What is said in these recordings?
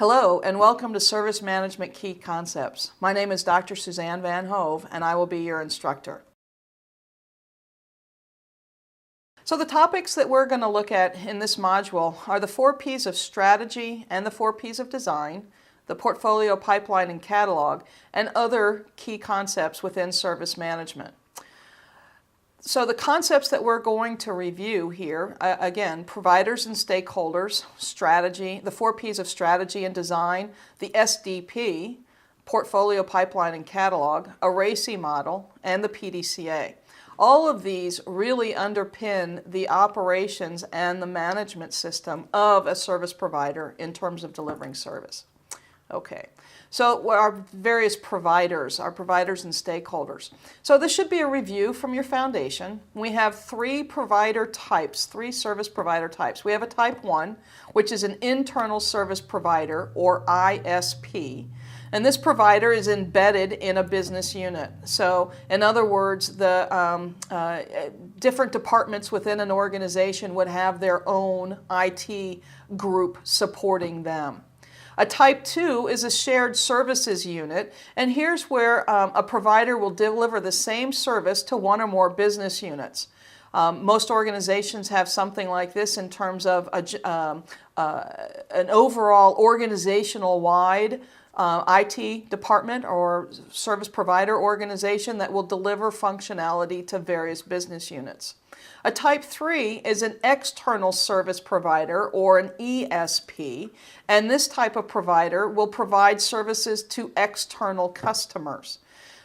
Hello and welcome to Service Management Key Concepts. My name is Dr. Suzanne Van Hove and I will be your instructor. So the topics that we're going to look at in this module are the 4 P's of strategy and the 4 P's of design, the portfolio, pipeline, and catalog, and other key concepts within service management. So the concepts that we're going to review here, again, providers and stakeholders, strategy, the 4 P's of strategy and design, the SDP, portfolio, pipeline, and catalog, a RACI model, and the PDCA. All of these really underpin the operations and the management system of a service provider in terms of delivering service. Okay, so our various providers, our providers and stakeholders. So this should be a review from your foundation. We have 3 provider types, 3 service provider types. We have a type 1, which is an internal service provider, or ISP. And this provider is embedded in a business unit. So in other words, the different departments within an organization would have their own IT group supporting them. A type 2 is a shared services unit, and here's where a provider will deliver the same service to 1 or more business units. Most organizations have something like this in terms of an overall organizational-wide IT department or service provider organization that will deliver functionality to various business units. A type 3 is an external service provider, or an ESP, and this type of provider will provide services to external customers.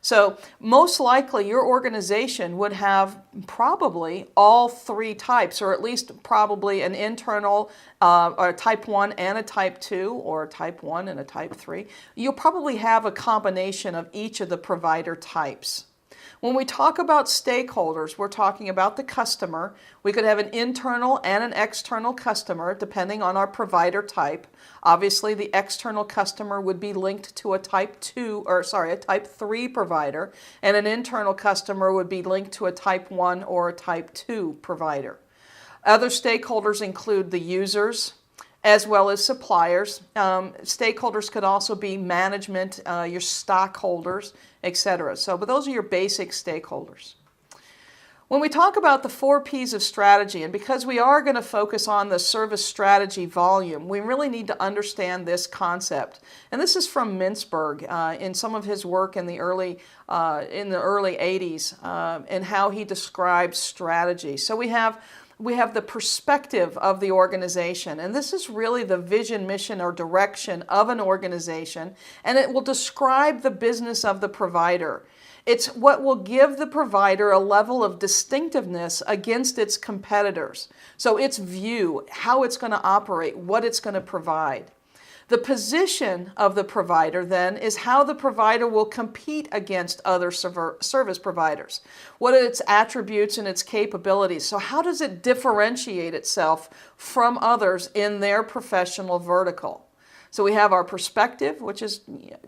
So most likely your organization would have probably all 3 types, or at least probably an internal or a type 1 and a type 2, or a type 1 and a type 3. You'll probably have a combination of each of the provider types. When we talk about stakeholders, we're talking about the customer. We could have an internal and an external customer depending on our provider type. Obviously, the external customer would be linked to a type 3 provider, and an internal customer would be linked to a type 1 or a type 2 provider. Other stakeholders include the users, as well as suppliers. Stakeholders could also be management, your stockholders, etc. But those are your basic stakeholders. When we talk about the 4 P's of strategy, and because we are going to focus on the service strategy volume, we really need to understand this concept. And this is from Mintzberg in some of his work in the early 80s and how he describes strategy. So we have the perspective of the organization, and this is really the vision, mission, or direction of an organization, and it will describe the business of the provider. It's what will give the provider a level of distinctiveness against its competitors. So its view, how it's going to operate, what it's going to provide. The position of the provider then is how the provider will compete against other service providers. What are its attributes and its capabilities? So how does it differentiate itself from others in their professional vertical? So we have our perspective, which is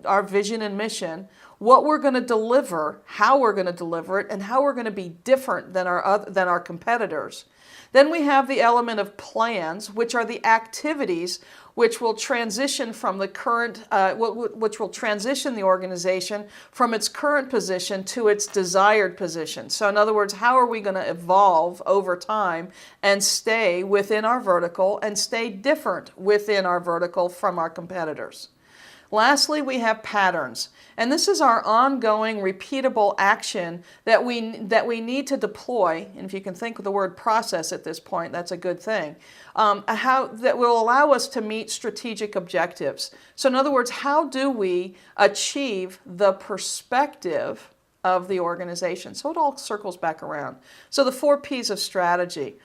our vision and mission, what we're going to deliver, how we're going to deliver it, and how we're going to be different than our competitors. Then we have the element of plans, which are the activities which will transition from the current, which will transition the organization from its current position to its desired position. So in other words, how are we going to evolve over time and stay within our vertical and stay different within our vertical from our competitors? Lastly, we have patterns, and this is our ongoing repeatable action that we need to deploy, and if you can think of the word process at this point, that's a good thing, that will allow us to meet strategic objectives. So in other words, how do we achieve the perspective of the organization? So it all circles back around. So the 4 P's of strategy.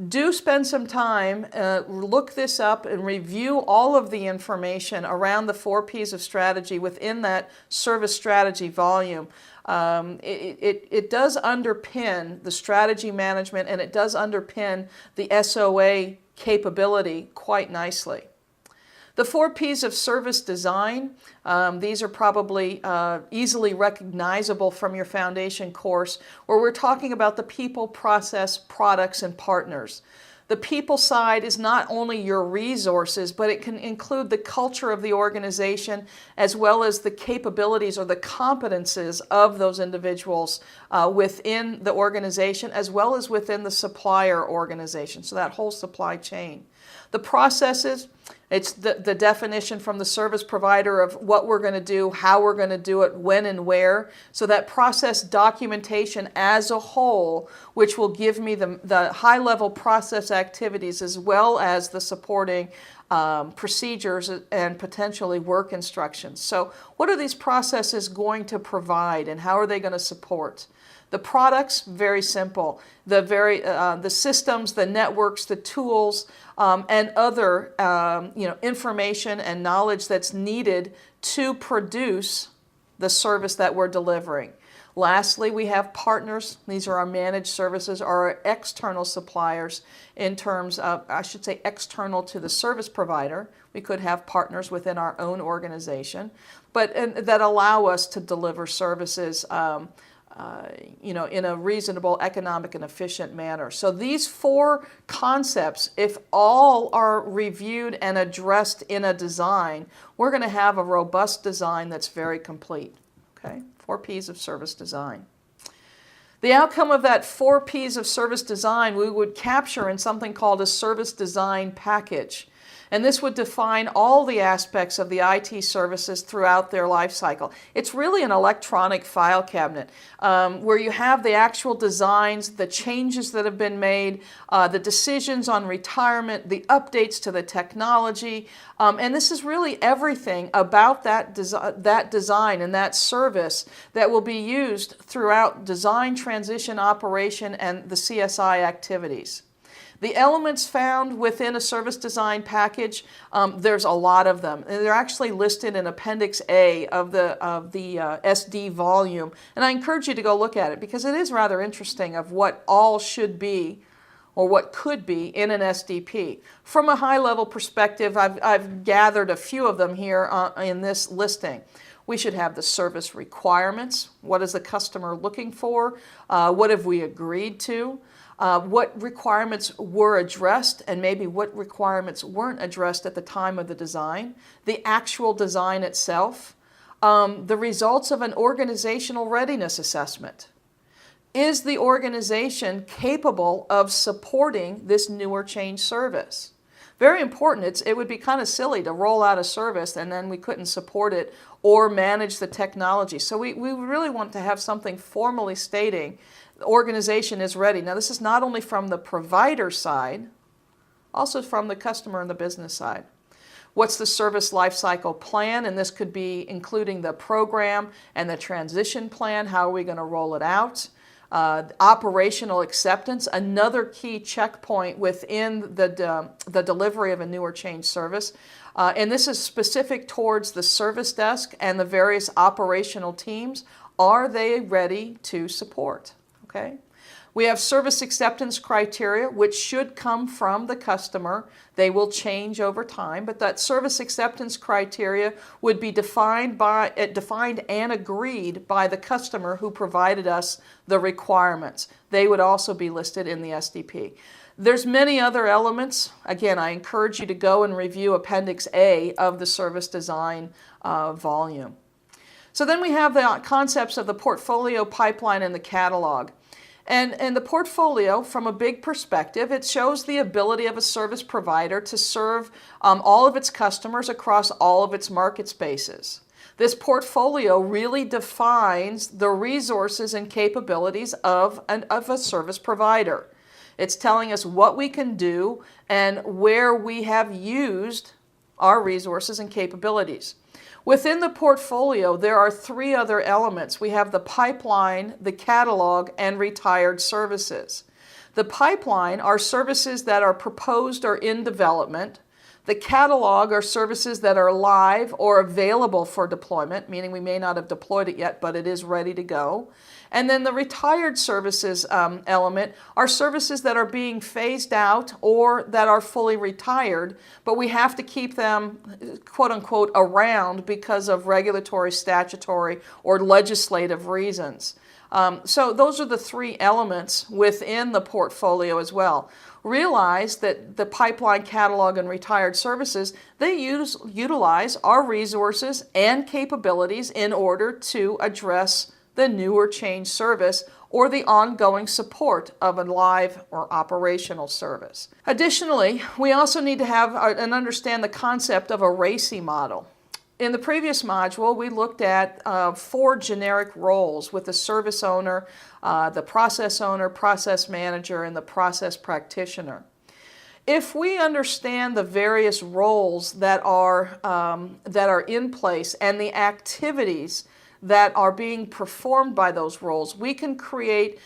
Do spend some time, look this up and review all of the information around the 4 P's of strategy within that service strategy volume. It does underpin the strategy management, and it does underpin the SOA capability quite nicely. The 4 P's of service design, these are probably easily recognizable from your foundation course, where we're talking about the people, process, products, and partners. The people side is not only your resources, but it can include the culture of the organization as well as the capabilities or the competences of those individuals within the organization as well as within the supplier organization, so that whole supply chain. The processes, it's the definition from the service provider of what we're going to do, how we're going to do it, when and where. So that process documentation as a whole, which will give me the high-level process activities as well as the supporting procedures and potentially work instructions. So what are these processes going to provide and how are they going to support? The products, very simple. The systems, the networks, the tools, and other information and knowledge that's needed to produce the service that we're delivering. Lastly, we have partners. These are our managed services, or our external suppliers in terms of, I should say, external to the service provider. We could have partners within our own organization, but that allow us to deliver services in a reasonable, economic, and efficient manner. So these four concepts, if all are reviewed and addressed in a design, we're going to have a robust design that's very complete. Okay, 4 P's of service design. The outcome of that 4 P's of service design we would capture in something called a service design package. And this would define all the aspects of the IT services throughout their life cycle. It's really an electronic file cabinet where you have the actual designs, the changes that have been made, the decisions on retirement, the updates to the technology. And this is really everything about that design and that service that will be used throughout design, transition, operation, and the CSI activities. The elements found within a service design package, there's a lot of them. They're actually listed in Appendix A of the SD volume. And I encourage you to go look at it because it is rather interesting of what all should be or what could be in an SDP. From a high-level perspective, I've gathered a few of them here in this listing. We should have the service requirements. What is the customer looking for? What have we agreed to? What requirements were addressed and maybe what requirements weren't addressed at the time of the design, the actual design itself, the results of an organizational readiness assessment. Is the organization capable of supporting this newer change service? Very important. It would be kind of silly to roll out a service and then we couldn't support it or manage the technology. So we really want to have something formally stating the organization is ready. Now this is not only from the provider side, also from the customer and the business side. What's the service lifecycle plan? And this could be including the program and the transition plan. How are we going to roll it out? Operational acceptance, another key checkpoint within the delivery of a newer change service. And this is specific towards the service desk and the various operational teams. Are they ready to support? Okay. We have service acceptance criteria, which should come from the customer. They will change over time, but that service acceptance criteria would be defined and agreed by the customer who provided us the requirements. They would also be listed in the SDP. There's many other elements. Again, I encourage you to go and review Appendix A of the service design volume. So then we have the concepts of the portfolio, pipeline, and the catalog. And the portfolio, from a big perspective, it shows the ability of a service provider to serve all of its customers across all of its market spaces. This portfolio really defines the resources and capabilities of a service provider. It's telling us what we can do and where we have used our resources and capabilities. Within the portfolio, there are 3 other elements. We have the pipeline, the catalog, and retired services. The pipeline are services that are proposed or in development. The catalog are services that are live or available for deployment, meaning we may not have deployed it yet, but it is ready to go. And then the retired services element are services that are being phased out or that are fully retired, but we have to keep them, quote unquote, around because of regulatory, statutory, or legislative reasons. So those are the three elements within the portfolio as well. Realize that the pipeline, catalog, and retired services, they utilize our resources and capabilities in order to address the new or changed service or the ongoing support of a live or operational service. Additionally, we also need to have and understand the concept of a RACI model. In the previous module, we looked at 4 generic roles with the service owner, the process owner, process manager, and the process practitioner. If we understand the various roles that are in place and the activities that are being performed by those roles, we can create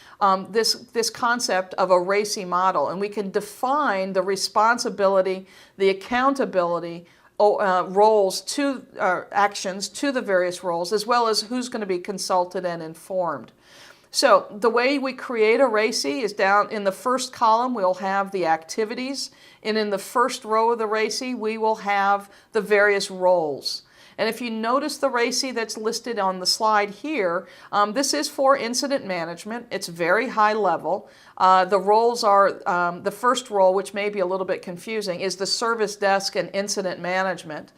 this concept of a RACI model, and we can define the responsibility, the accountability, roles to actions to the various roles, as well as who's going to be consulted and informed. So the way we create a RACI is down in the first column. We'll have the activities, and in the first row of the RACI we will have the various roles. And if you notice the RACI that's listed on the slide here, this is for incident management. It's very high level. The roles are, the first role, which may be a little bit confusing, is the service desk and incident management.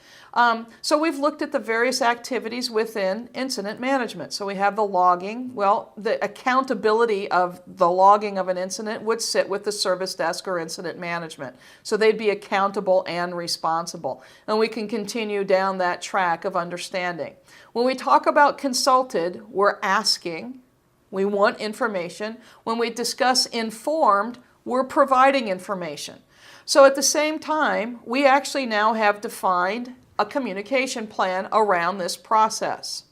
So we've looked at the various activities within incident management. So we have the logging. Well, the accountability of the logging of an incident would sit with the service desk or incident management. So they'd be accountable and responsible. And we can continue down that track of understanding. When we talk about consulted, we're asking. We want information. When we discuss informed, we're providing information. So at the same time, we actually now have defined a communication plan around this process.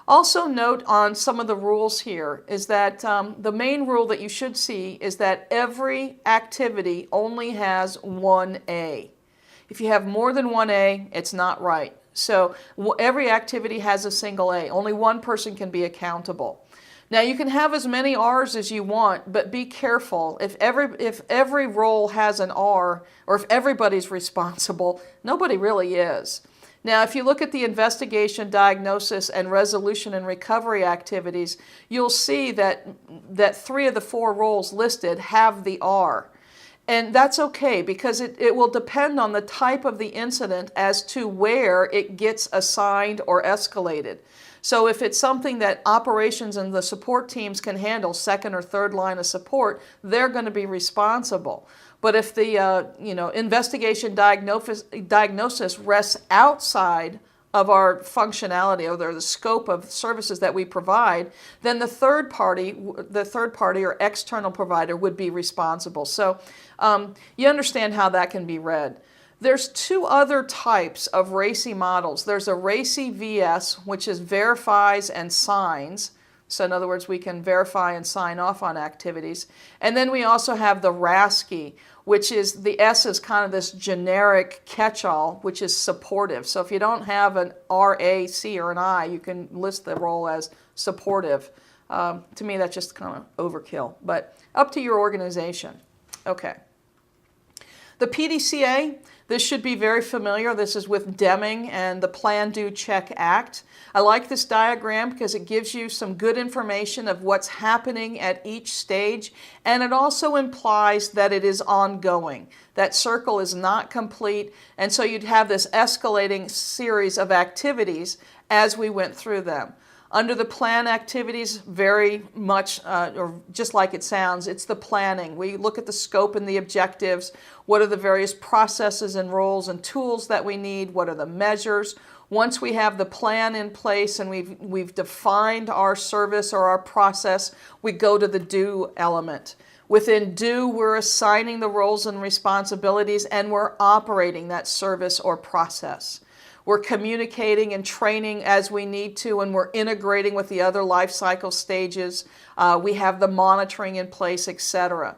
Also note on some of the rules here is that the main rule that you should see is that every activity only has one A. If you have more than one A, it's not right. So every activity has a single A. Only one person can be accountable. Now you can have as many R's as you want, but be careful. If every role has an R, or if everybody's responsible, nobody really is. Now if you look at the investigation, diagnosis, and resolution and recovery activities, you'll see that 3 of the 4 roles listed have the R. And that's okay, because it will depend on the type of the incident as to where it gets assigned or escalated. So if it's something that operations and the support teams can handle, second or third line of support, they're going to be responsible. But if the investigation diagnosis rests outside of our functionality or the scope of services that we provide, then the third party or external provider would be responsible. So you understand how that can be read. There's 2 other types of RACI models. There's a RACI VS, which is verifies and signs. So in other words, we can verify and sign off on activities. And then we also have the RACI, which is, the S is kind of this generic catch-all, which is supportive. So if you don't have an R, A, C, or an I, you can list the role as supportive. To me, that's just kind of overkill, but up to your organization. Okay. The PDCA, this should be very familiar. This is with Deming and the Plan, Do, Check, Act. I like this diagram because it gives you some good information of what's happening at each stage, and it also implies that it is ongoing. That circle is not complete, and so you'd have this escalating series of activities as we went through them. Under the plan activities, very much, or just like it sounds, it's the planning. We look at the scope and the objectives. What are the various processes and roles and tools that we need? What are the measures? Once we have the plan in place and we've defined our service or our process, we go to the do element. Within do, we're assigning the roles and responsibilities, and we're operating that service or process. We're communicating and training as we need to, and we're integrating with the other life cycle stages. We have the monitoring in place, etc.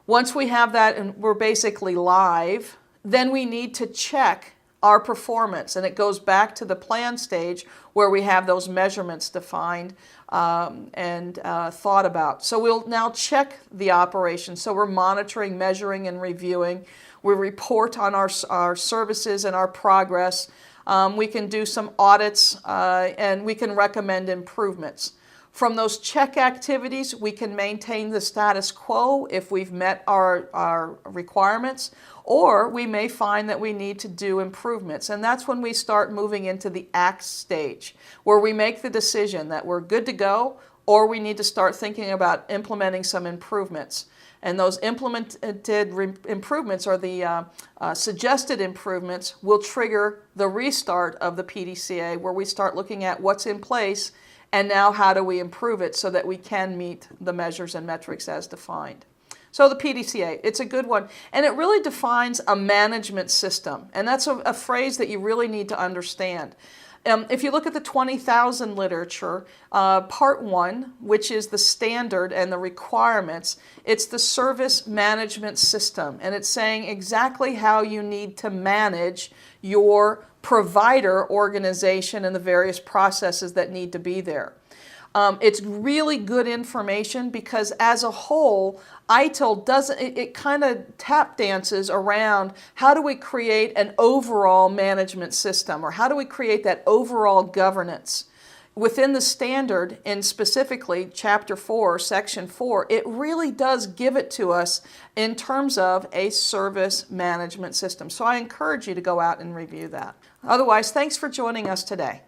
Once we have that and we're basically live, then we need to check our performance, and it goes back to the plan stage where we have those measurements defined and thought about. So we'll now check the operation. So we're monitoring, measuring, and reviewing. We report on our services and our progress. We can do some audits and we can recommend improvements. From those check activities, we can maintain the status quo if we've met our requirements, or we may find that we need to do improvements. And that's when we start moving into the act stage, where we make the decision that we're good to go, or we need to start thinking about implementing some improvements. And those implemented improvements, or the suggested improvements, will trigger the restart of the PDCA, where we start looking at what's in place and now how do we improve it so that we can meet the measures and metrics as defined. So the PDCA, it's a good one. And it really defines a management system. And that's a phrase that you really need to understand. If you look at the 20,000 literature, part 1, which is the standard and the requirements, it's the service management system. And it's saying exactly how you need to manage your provider organization and the various processes that need to be there. It's really good information because as a whole, ITIL doesn't, it kind of tap dances around how do we create an overall management system, or how do we create that overall governance. Within the standard, in specifically Chapter 4, Section 4, it really does give it to us in terms of a service management system. So I encourage you to go out and review that. Otherwise, thanks for joining us today.